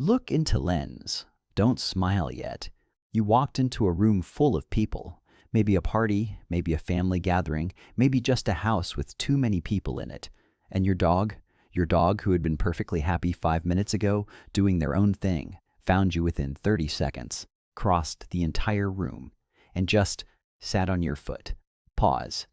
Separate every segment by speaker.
Speaker 1: Look into lens. Don't smile yet. You walked into a room full of people. Maybe a party, maybe a family gathering, maybe just a house with too many people in it. And your dog who had been perfectly happy 5 minutes ago, doing their own thing, found you within 30 seconds, crossed the entire room, and just sat on your foot. Pause.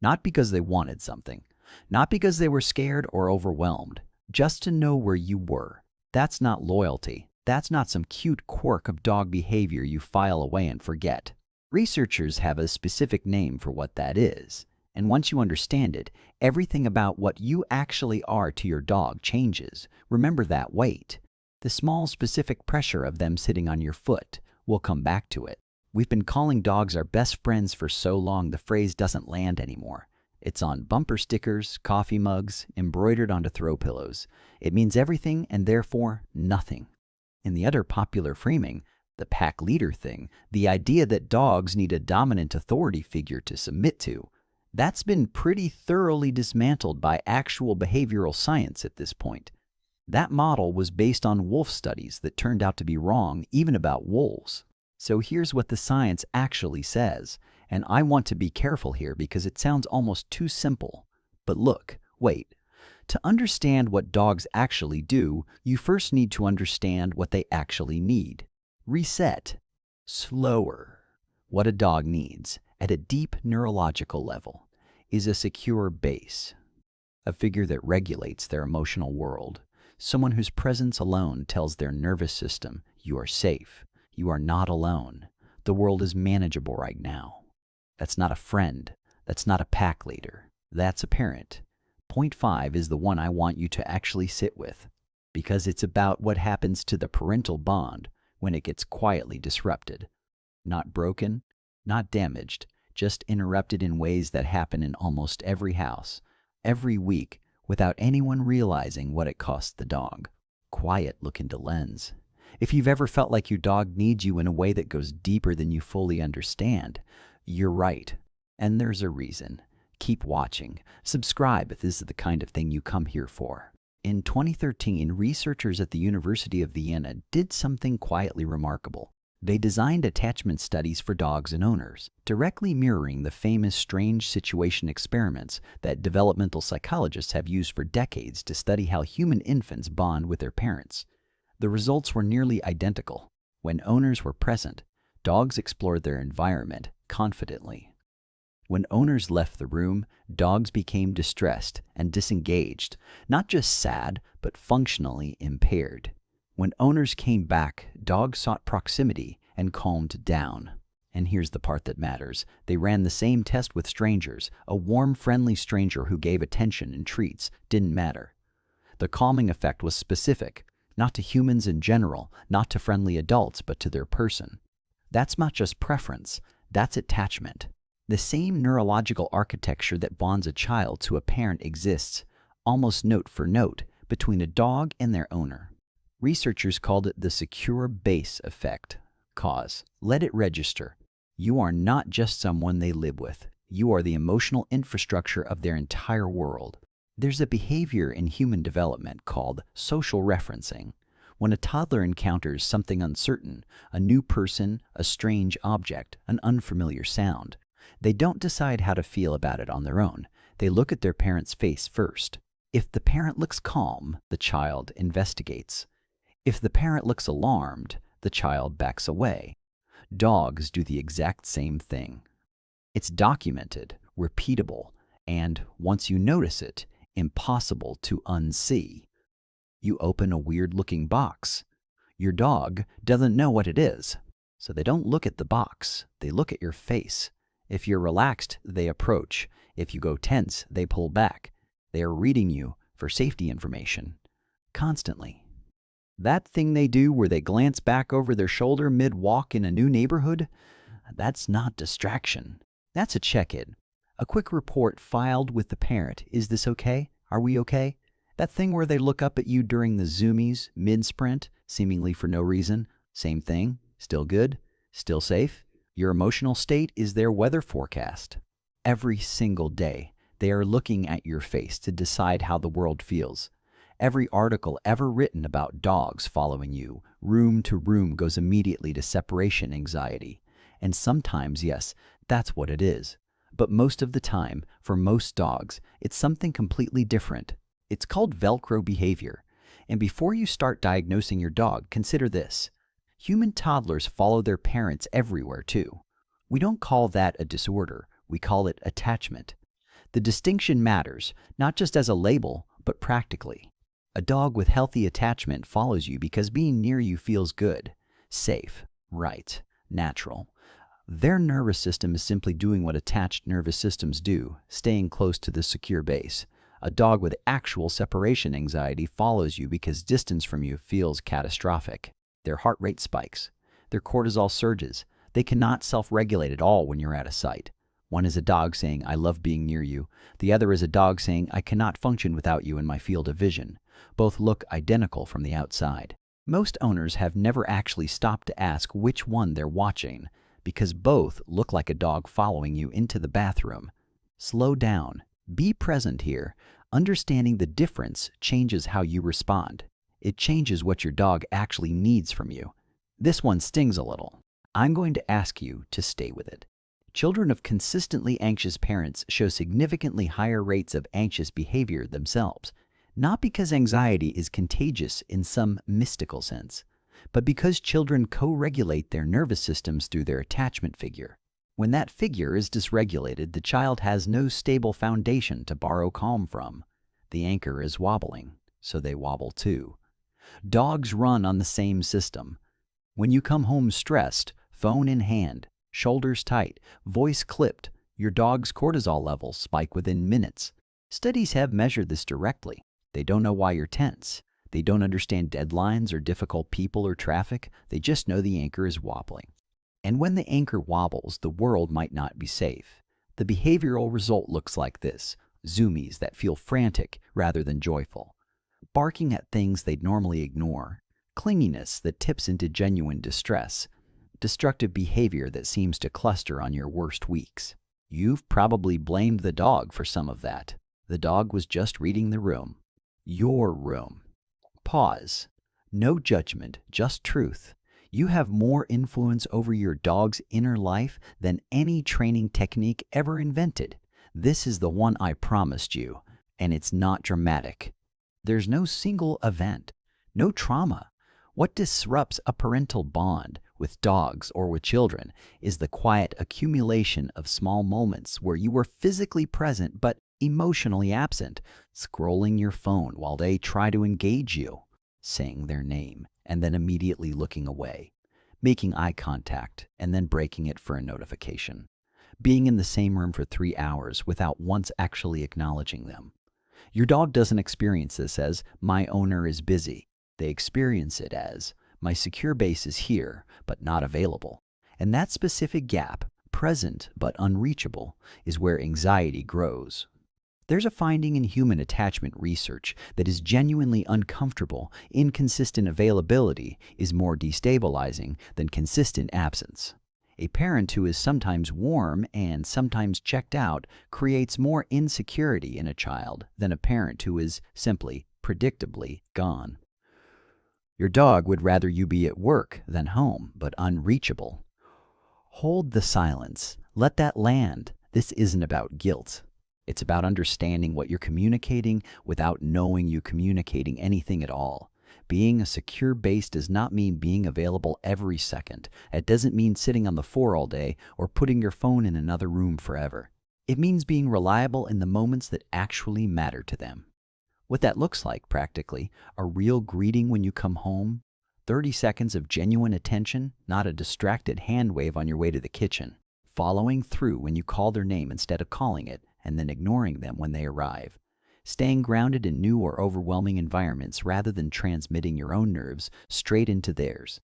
Speaker 1: Not because they wanted something, not because they were scared or overwhelmed, just to know where you were. That's not loyalty. That's not some cute quirk of dog behavior you file away and forget. Researchers have a specific name for what that is. And once you understand it, everything about what you actually are to your dog changes. Remember that weight. The small specific pressure of them sitting on your foot. We'll come back to it. We've been calling dogs our best friends for so long the phrase doesn't land anymore. It's on bumper stickers, coffee mugs, embroidered onto throw pillows. It means everything and therefore nothing. In the other popular framing, the pack leader thing, the idea that dogs need a dominant authority figure to submit to, that's been pretty thoroughly dismantled by actual behavioral science at this point. That model was based on wolf studies that turned out to be wrong even about wolves. So here's what the science actually says, and I want to be careful here because it sounds almost too simple. But look, wait. To understand what dogs actually do, you first need to understand what they actually need. Reset. Slower. What a dog needs, at a deep neurological level, is a secure base. A figure that regulates their emotional world. Someone whose presence alone tells their nervous system, you are safe. You are not alone. The world is manageable right now. That's not a friend. That's not a pack leader. That's a parent. Point 5 is the one I want you to actually sit with, because it's about what happens to the parental bond when it gets quietly disrupted. Not broken, not damaged, just interrupted in ways that happen in almost every house, every week, without anyone realizing what it cost the dog. Quiet look into lens. If you've ever felt like your dog needs you in a way that goes deeper than you fully understand, you're right. And there's a reason. Keep watching. Subscribe if this is the kind of thing you come here for. In 2013, researchers at the University of Vienna did something quietly remarkable. They designed attachment studies for dogs and owners, directly mirroring the famous strange situation experiments that developmental psychologists have used for decades to study how human infants bond with their parents. The results were nearly identical. When owners were present, dogs explored their environment confidently. When owners left the room, dogs became distressed and disengaged, not just sad, but functionally impaired. When owners came back, dogs sought proximity and calmed down. And here's the part that matters. They ran the same test with strangers. A warm, friendly stranger who gave attention and treats didn't matter. The calming effect was specific. Not to humans in general, not to friendly adults, but to their person. That's not just preference, that's attachment. The same neurological architecture that bonds a child to a parent exists, almost note for note, between a dog and their owner. Researchers called it the secure base effect. Cause. Let it register. You are not just someone they live with. You are the emotional infrastructure of their entire world. There's a behavior in human development called social referencing. When a toddler encounters something uncertain, a new person, a strange object, an unfamiliar sound, they don't decide how to feel about it on their own. They look at their parent's face first. If the parent looks calm, the child investigates. If the parent looks alarmed, the child backs away. Dogs do the exact same thing. It's documented, repeatable, and once you notice it, impossible to unsee. You open a weird-looking box. Your dog doesn't know what it is, so they don't look at the box. They look at your face. If you're relaxed, they approach. If you go tense, they pull back. They are reading you for safety information. Constantly. That thing they do where they glance back over their shoulder mid-walk in a new neighborhood, that's not distraction. That's a check-in. A quick report filed with the parent. Is this okay? Are we okay? That thing where they look up at you during the zoomies, mid-sprint, seemingly for no reason. Same thing. Still good? Still safe? Your emotional state is their weather forecast. Every single day, they are looking at your face to decide how the world feels. Every article ever written about dogs following you, room to room, goes immediately to separation anxiety. And sometimes, yes, that's what it is. But most of the time, for most dogs, it's something completely different. It's called Velcro behavior. And before you start diagnosing your dog, consider this. Human toddlers follow their parents everywhere too. We don't call that a disorder, we call it attachment. The distinction matters, not just as a label, but practically. A dog with healthy attachment follows you because being near you feels good, safe, right, natural. Their nervous system is simply doing what attached nervous systems do, staying close to the secure base. A dog with actual separation anxiety follows you because distance from you feels catastrophic. Their heart rate spikes. Their cortisol surges. They cannot self-regulate at all when you're out of sight. One is a dog saying, "I love being near you." The other is a dog saying, "I cannot function without you in my field of vision." Both look identical from the outside. Most owners have never actually stopped to ask which one they're watching, because both look like a dog following you into the bathroom. Slow down. Be present here. Understanding the difference changes how you respond. It changes what your dog actually needs from you. This one stings a little. I'm going to ask you to stay with it. Children of consistently anxious parents show significantly higher rates of anxious behavior themselves, not because anxiety is contagious in some mystical sense, but because children co-regulate their nervous systems through their attachment figure. When that figure is dysregulated, the child has no stable foundation to borrow calm from. The anchor is wobbling, so they wobble too. Dogs run on the same system. When you come home stressed, phone in hand, shoulders tight, voice clipped, your dog's cortisol levels spike within minutes. Studies have measured this directly. They don't know why you're tense. They don't understand deadlines or difficult people or traffic. They just know the anchor is wobbling. And when the anchor wobbles, the world might not be safe. The behavioral result looks like this: zoomies that feel frantic rather than joyful, barking at things they'd normally ignore, clinginess that tips into genuine distress, destructive behavior that seems to cluster on your worst weeks. You've probably blamed the dog for some of that. The dog was just reading the room. Your room. Pause. No judgment, just truth. You have more influence over your dog's inner life than any training technique ever invented. This is the one I promised you, and it's not dramatic. There's no single event, no trauma. What disrupts a parental bond with dogs or with children is the quiet accumulation of small moments where you were physically present but emotionally absent, scrolling your phone while they try to engage you, saying their name and then immediately looking away, making eye contact and then breaking it for a notification, being in the same room for 3 hours without once actually acknowledging them. Your dog doesn't experience this as, "My owner is busy." They experience it as, "My secure base is here, but not available." And that specific gap, present but unreachable, is where anxiety grows. There's a finding in human attachment research that is genuinely uncomfortable. Inconsistent availability is more destabilizing than consistent absence. A parent who is sometimes warm and sometimes checked out creates more insecurity in a child than a parent who is simply, predictably, gone. Your dog would rather you be at work than home, but unreachable. Hold the silence. Let that land. This isn't about guilt. It's about understanding what you're communicating without knowing you're communicating anything at all. Being a secure base does not mean being available every second. It doesn't mean sitting on the floor all day or putting your phone in another room forever. It means being reliable in the moments that actually matter to them. What that looks like, practically: a real greeting when you come home, 30 seconds of genuine attention, not a distracted hand wave on your way to the kitchen, following through when you call their name instead of calling it, and then ignoring them when they arrive, staying grounded in new or overwhelming environments rather than transmitting your own nerves straight into theirs,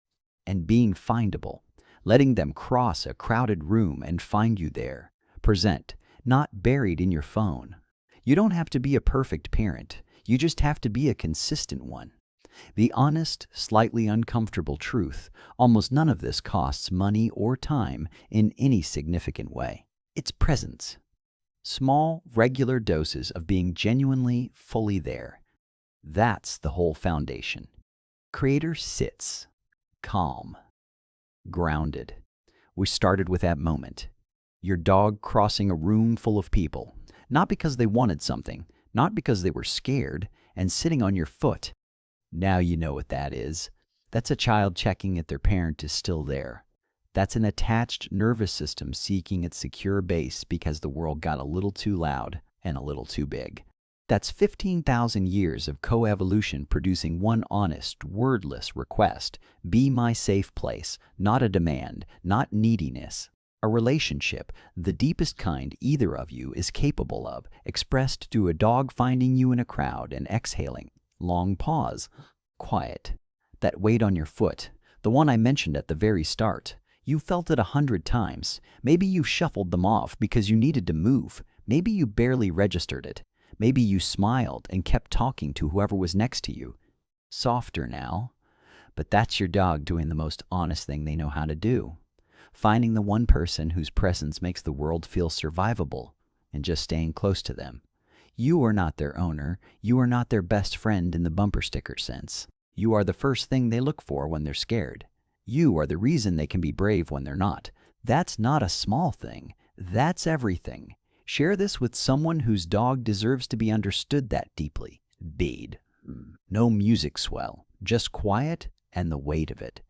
Speaker 1: and being findable, letting them cross a crowded room and find you there, present, not buried in your phone. You don't have to be a perfect parent. You just have to be a consistent one. The honest, slightly uncomfortable truth: almost none of this costs money or time in any significant way. It's presence. Small, regular doses of being genuinely fully there. That's the whole foundation. Creator sits, calm, grounded. We started with that moment. Your dog crossing a room full of people, not because they wanted something, not because they were scared, and sitting on your foot. Now you know what that is. That's a child checking that their parent is still there. That's an attached nervous system seeking its secure base because the world got a little too loud and a little too big. That's 15,000 years of coevolution producing one honest, wordless request. Be my safe place, not a demand, not neediness. A relationship, the deepest kind either of you is capable of, expressed through a dog finding you in a crowd and exhaling. Long pause. Quiet. That weight on your foot, the one I mentioned at the very start. You felt it 100 times. Maybe you shuffled them off because you needed to move. Maybe you barely registered it. Maybe you smiled and kept talking to whoever was next to you. Softer now. But that's your dog doing the most honest thing they know how to do. Finding the one person whose presence makes the world feel survivable and just staying close to them. You are not their owner. You are not their best friend in the bumper sticker sense. You are the first thing they look for when they're scared. You are the reason they can be brave when they're not. That's not a small thing. That's everything. Share this with someone whose dog deserves to be understood that deeply. Bede. No music swell, just quiet and the weight of it.